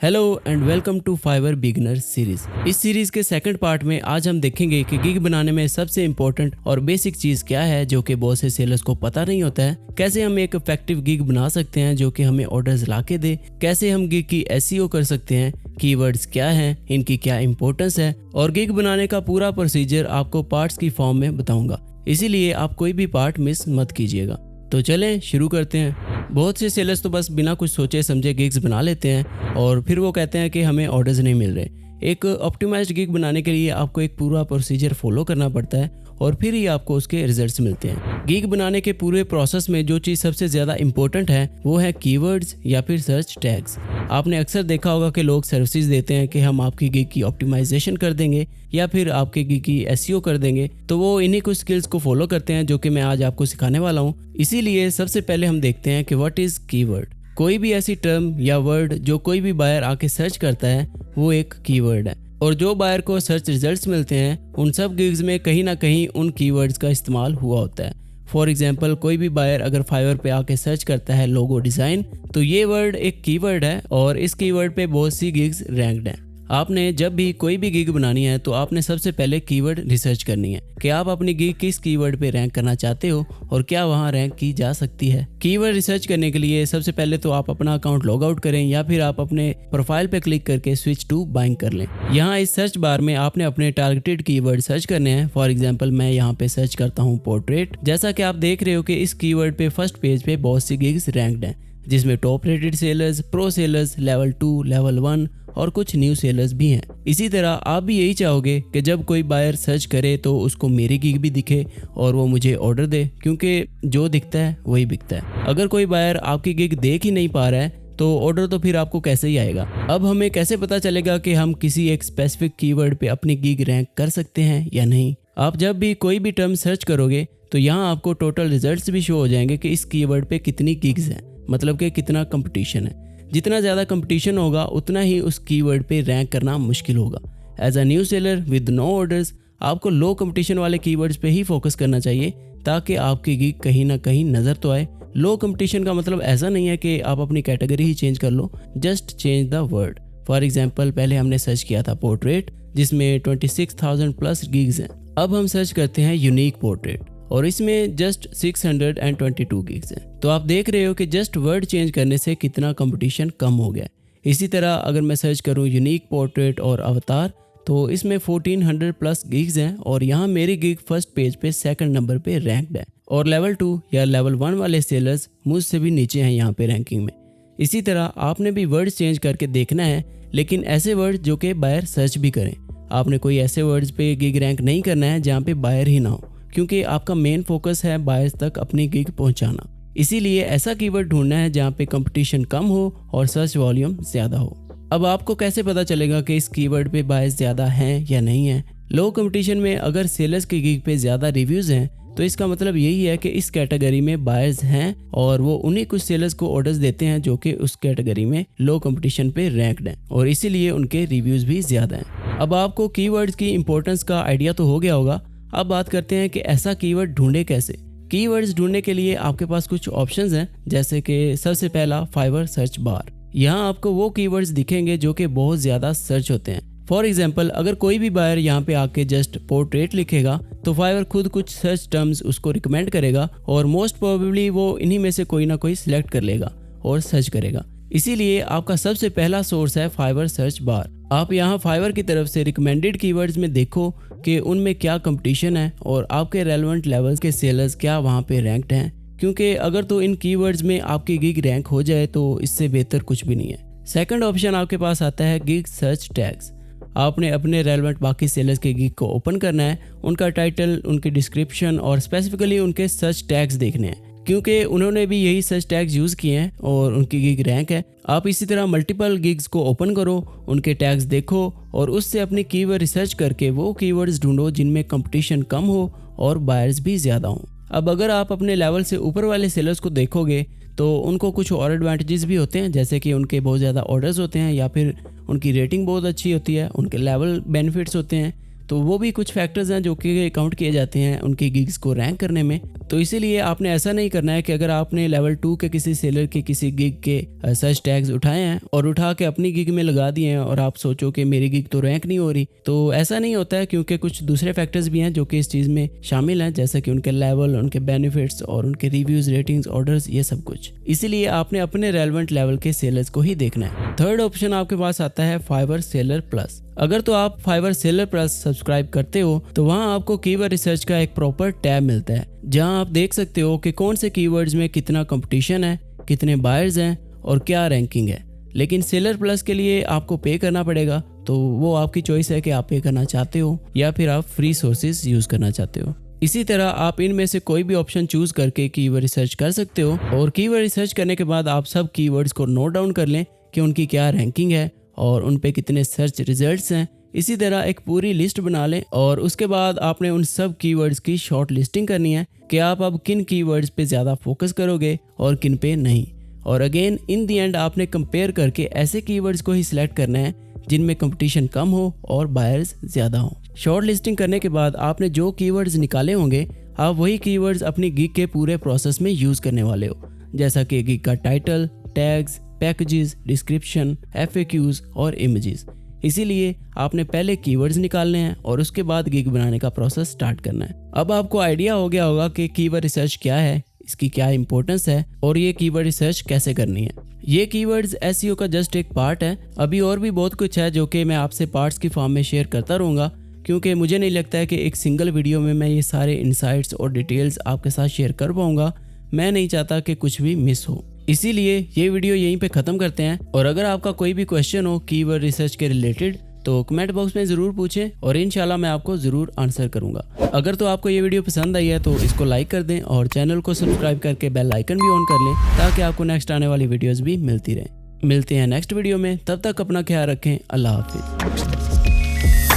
Hello and welcome to Fiverr beginner series. इस series के second part में आज हम देखेंगे कि गिग बनाने में सबसे इम्पोर्टेंट और बेसिक चीज क्या है जो कि बहुत से सेलर्स को पता नहीं होता है। कैसे हम एक इफेक्टिव गिग बना सकते हैं जो कि हमें ऑर्डर्स ला के दे। कैसे हम गिग की एसईओ कर सकते हैं। कीवर्ड्स क्या हैं, इनकी क्या इंपॉर्टेंस है और गिग बनाने का पूरा प्रोसीजर आपको पार्ट्स की फॉर्म में बताऊंगा। इसीलिए आप कोई भी पार्ट मिस मत कीजिएगा। तो चलें शुरू करते हैं। बहुत से सेलर्स तो बस बिना कुछ सोचे समझे गिग्स बना लेते हैं और फिर वो कहते हैं कि हमें ऑर्डर्स नहीं मिल रहे। एक ऑप्टिमाइज्ड गिग बनाने के लिए आपको एक पूरा प्रोसीजर फॉलो करना पड़ता है और फिर ही आपको उसके रिजल्ट्स मिलते हैं। गिग बनाने के पूरे प्रोसेस में जो चीज़ सबसे ज़्यादा इंपॉर्टेंट है वो है कीवर्ड्स या फिर सर्च टैग्स। आपने अक्सर देखा होगा कि लोग सर्विसेज देते हैं कि हम आपकी गिग की ऑप्टिमाइजेशन कर देंगे या फिर आपके गिग की एसईओ कर देंगे, तो वो इन्हीं कुछ स्किल्स को फॉलो करते हैं जो कि मैं आज आपको सिखाने वाला हूँ। इसीलिए सबसे पहले हम देखते हैं कि व्हाट इज़ कीवर्ड। कोई भी ऐसी टर्म या वर्ड जो कोई भी बायर आके सर्च करता है वो एक कीवर्ड है और जो बायर को सर्च रिजल्ट्स मिलते हैं उन सब गिग्स में कहीं ना कहीं उन कीवर्ड्स का इस्तेमाल हुआ होता है। फॉर एग्जांपल, कोई भी बायर अगर फाइवर पे आके सर्च करता है लोगो डिज़ाइन, तो ये वर्ड एक कीवर्ड है और इस कीवर्ड पे बहुत सी गिग्स रैंक्ड हैं। आपने जब भी कोई भी गिग बनानी है तो आपने सबसे पहले कीवर्ड रिसर्च करनी है कि आप अपनी गिग किस कीवर्ड पे रैंक करना चाहते हो और क्या वहां रैंक की जा सकती है। कीवर्ड रिसर्च करने के लिए सबसे पहले तो आप अपना अकाउंट लॉग आउट करें या फिर आप अपने प्रोफाइल पे क्लिक करके स्विच टू बाइंग कर लें। यहाँ इस सर्च बार में आपने अपने टारगेटेड कीवर्ड सर्च करने हैं। फॉर एग्जाम्पल, मैं यहाँ पे सर्च करता हूँ पोर्ट्रेट। जैसा कि आप देख रहे हो कि इस कीवर्ड पे फर्स्ट पेज पे बहुत सी गिग्स रैंक्ड हैं जिसमें top rated sellers, pro sellers, level 2, level 1 और कुछ न्यू सेलर्स भी हैं। इसी तरह आप भी यही चाहोगे कि जब कोई बायर सर्च करे तो उसको मेरी गिग भी दिखे और वो मुझे ऑर्डर दे, क्योंकि जो दिखता है वही बिकता है। अगर कोई बायर आपकी गिग देख ही नहीं पा रहा है तो ऑर्डर तो फिर आपको कैसे ही आएगा। अब हमें कैसे पता चलेगा कि हम किसी एक स्पेसिफिक कीवर्ड पे अपनी गिग रैंक कर सकते हैं या नहीं। आप जब भी कोई भी टर्म सर्च करोगे तो यहाँ आपको टोटल रिजल्ट्स भी शो हो जाएंगे कि इस कीवर्ड पे कितनी गिग्स हैं, मतलब कि कितना कंपटीशन है। जितना ज़्यादा कंपटीशन होगा उतना ही उस कीवर्ड पे रैंक करना मुश्किल होगा। As a new seller with no orders आपको लो कंपटीशन वाले कीवर्ड्स पे ही फोकस करना चाहिए ताकि आपकी गिग कहीं ना कहीं नज़र तो आए। लो कंपटीशन का मतलब ऐसा नहीं है कि आप अपनी कैटेगरी ही चेंज कर लो, just change the word. For example, पहले हमने सर्च किया था पोर्ट्रेट जिसमें 26,000 प्लस गिग्स हैं। अब हम सर्च करते हैं यूनिक पोर्ट्रेट और इसमें जस्ट 622 गिग्स हैं। तो आप देख रहे हो कि जस्ट वर्ड चेंज करने से कितना कंपटीशन कम हो गया है। इसी तरह अगर मैं सर्च करूं यूनिक पोर्ट्रेट और अवतार तो इसमें 1400 प्लस गिग्स हैं और यहाँ मेरी गिग फर्स्ट पेज पे सेकंड नंबर पे रैंक्ड है और लेवल 2 या लेवल 1 वाले सेलर्स मुझसे भी नीचे हैं यहाँ पे रैंकिंग में। इसी तरह आपने भी वर्ड चेंज करके देखना है, लेकिन ऐसे वर्ड जो कि बायर सर्च भी करें। आपने कोई ऐसे वर्ड्स पे गिग रैंक नहीं करना है जहाँ पे बायर ही ना हो, क्योंकि आपका मेन फोकस है बायर्स तक अपनी गिग पहुंचाना। इसीलिए ऐसा कीवर्ड ढूंढना है जहां पे कंपटीशन कम हो और सर्च वॉल्यूम ज्यादा हो। अब आपको कैसे पता चलेगा कि इस कीवर्ड पे बायर्स ज्यादा हैं या नहीं है। लो कंपटीशन में अगर सेलर्स की गिग पे ज्यादा रिव्यूज हैं तो इसका मतलब यही है कि इस कैटेगरी में बायर्स हैं और वो उन्हीं कुछ सेलर्स को ऑर्डर्स देते हैं जो कि उस कैटेगरी में लो कंपटीशन पे रैंक्ड हैं और इसीलिए उनके रिव्यूज भी ज्यादा हैं। अब आपको कीवर्ड्स की इंपॉर्टेंस का आइडिया तो हो गया होगा। अब बात करते हैं कि ऐसा कीवर्ड ढूंढे कैसे। कीवर्ड्स ढूंढने के लिए आपके पास कुछ ऑप्शंस हैं, जैसे कि सबसे पहला फाइवर सर्च बार। यहाँ आपको वो कीवर्ड्स दिखेंगे जो कि बहुत ज़्यादा सर्च होते हैं। फॉर एग्जाम्पल, अगर कोई भी बायर यहाँ पे आके जस्ट पोर्ट्रेट लिखेगा तो फाइवर खुद कुछ सर्च टर्म्स उसको रिकमेंड करेगा और मोस्ट प्रोबेबली वो इन्हीं में से कोई ना कोई सिलेक्ट कर लेगा और सर्च करेगा। इसीलिए आपका सबसे पहला सोर्स है फाइवर सर्च बार। आप यहाँ फाइवर की तरफ से रिकमेंडेड कीवर्ड्स में देखो कि उनमें क्या कंपटीशन है और आपके रेलेवेंट लेवल्स के सेलर्स क्या वहाँ पे रैंक्ड हैं, क्योंकि अगर तो इन कीवर्ड्स में आपकी गिग रैंक हो जाए तो इससे बेहतर कुछ भी नहीं है। सेकंड ऑप्शन आपके पास आता है गिग सर्च टैग्स। आपने अपने रेलेवेंट बाकी सेलर्स के गिग को ओपन करना है, उनका टाइटल, उनकी डिस्क्रिप्शन और स्पेसिफिकली उनके सर्च टैग्स देखने हैं, क्योंकि उन्होंने भी यही सर्च टैग्स यूज़ किए हैं और उनकी गिग रैंक है। आप इसी तरह मल्टीपल गिग्स को ओपन करो, उनके टैग्स देखो और उससे अपनी कीवर्ड रिसर्च करके वो कीवर्ड्स ढूंढो जिनमें कंपटीशन कम हो और बायर्स भी ज़्यादा हों। अब अगर आप अपने लेवल से ऊपर वाले सेलर्स को देखोगे तो उनको कुछ और एडवांटेजेस भी होते हैं, जैसे कि उनके बहुत ज़्यादा ऑर्डर्स होते हैं या फिर उनकी रेटिंग बहुत अच्छी होती है, उनके लेवल बेनिफिट्स होते हैं। तो वो भी कुछ फैक्टर्स हैं जो कि काउंट किए जाते हैं उनकी गिग्स को रैंक करने में। तो इसीलिए आपने ऐसा नहीं करना है कि अगर आपने लेवल 2 के किसी सेलर के किसी गिग के सर्च टैग्स उठाए हैं और उठा के अपनी गिग में लगा दिए हैं और आप सोचो कि मेरी गिग तो रैंक नहीं हो रही, तो ऐसा नहीं होता है, क्योंकि कुछ दूसरे फैक्टर्स भी हैं जो कि इस चीज़ में शामिल हैं, जैसे कि उनके लेवल, उनके बेनिफिट्स और उनके रिव्यूज, रेटिंग्स, ऑर्डर्स, ये सब कुछ। इसीलिए आपने अपने रेलेवेंट लेवल के सेलर्स को ही देखना है। थर्ड ऑप्शन आपके पास आता है फाइवर सेलर प्लस। अगर तो आप फाइवर सेलर प्लस सब्सक्राइब करते हो तो वहां आपको कीवर्ड रिसर्च का एक प्रॉपर टैब मिलता है, जहां आप देख सकते हो कि कौन से कीवर्ड्स में कितना कंपटीशन है, कितने बायर्स हैं और क्या रैंकिंग है। लेकिन सेलर प्लस के लिए आपको पे करना पड़ेगा, तो वो आपकी चॉइस है कि आप पे करना चाहते हो या फिर आप फ्री सोर्सेज यूज करना चाहते हो। इसी तरह आप इनमें से कोई भी ऑप्शन चूज करके कीवर्ड रिसर्च कर सकते हो और कीवर्ड रिसर्च करने के बाद आप सब कीवर्ड्स को नोट डाउन कर लें कि उनकी क्या रैंकिंग है और उन पे कितने सर्च रिजल्ट्स हैं। इसी तरह एक पूरी लिस्ट बना लें और उसके बाद आपने उन सब कीवर्ड्स की शॉर्ट लिस्टिंग करनी है कि आप अब किन कीवर्ड्स पे ज़्यादा फोकस करोगे और किन पे नहीं। और अगेन इन दी एंड आपने कंपेयर करके ऐसे कीवर्ड्स को ही सिलेक्ट करना है जिनमें कंपटीशन कम हो और बायर्स ज़्यादा हो। शॉर्ट लिस्टिंग करने के बाद आपने जो कीवर्ड्स निकाले होंगे, आप वही कीवर्ड्स अपनी गिग के पूरे प्रोसेस में यूज़ करने वाले हो, जैसा कि गिग का title, tags, packages, description, FAQs और इमेजेस। इसीलिए आपने पहले कीवर्ड्स निकालने हैं और उसके बाद गिग बनाने का प्रोसेस स्टार्ट करना है। अब आपको आइडिया हो गया होगा कि कीवर्ड रिसर्च क्या है, इसकी क्या इंपॉर्टेंस है और ये कीवर्ड रिसर्च कैसे करनी है। ये कीवर्ड्स SEO का जस्ट एक पार्ट है। अभी और भी बहुत कुछ है जो कि मैं आपसे पार्ट्स की फॉर्म में शेयर करता रहूँगा, क्योंकि मुझे नहीं लगता है कि एक सिंगल वीडियो में मैं ये सारे इंसाइट्स और डिटेल्स आपके साथ शेयर कर पाऊँगा। मैं नहीं चाहता कि कुछ भी मिस हो, इसीलिए ये वीडियो यहीं पे ख़त्म करते हैं। और अगर आपका कोई भी क्वेश्चन हो कीवर्ड रिसर्च के रिलेटेड तो कमेंट बॉक्स में ज़रूर पूछें और इंशाल्लाह मैं आपको ज़रूर आंसर करूंगा। अगर तो आपको ये वीडियो पसंद आई है तो इसको लाइक कर दें और चैनल को सब्सक्राइब करके बेल आइकन भी ऑन कर लें, ताकि आपको नेक्स्ट आने वाली वीडियोज़ भी मिलती रहें। मिलते हैं नेक्स्ट वीडियो में, तब तक अपना ख्याल रखें। अल्लाह हाफिज़।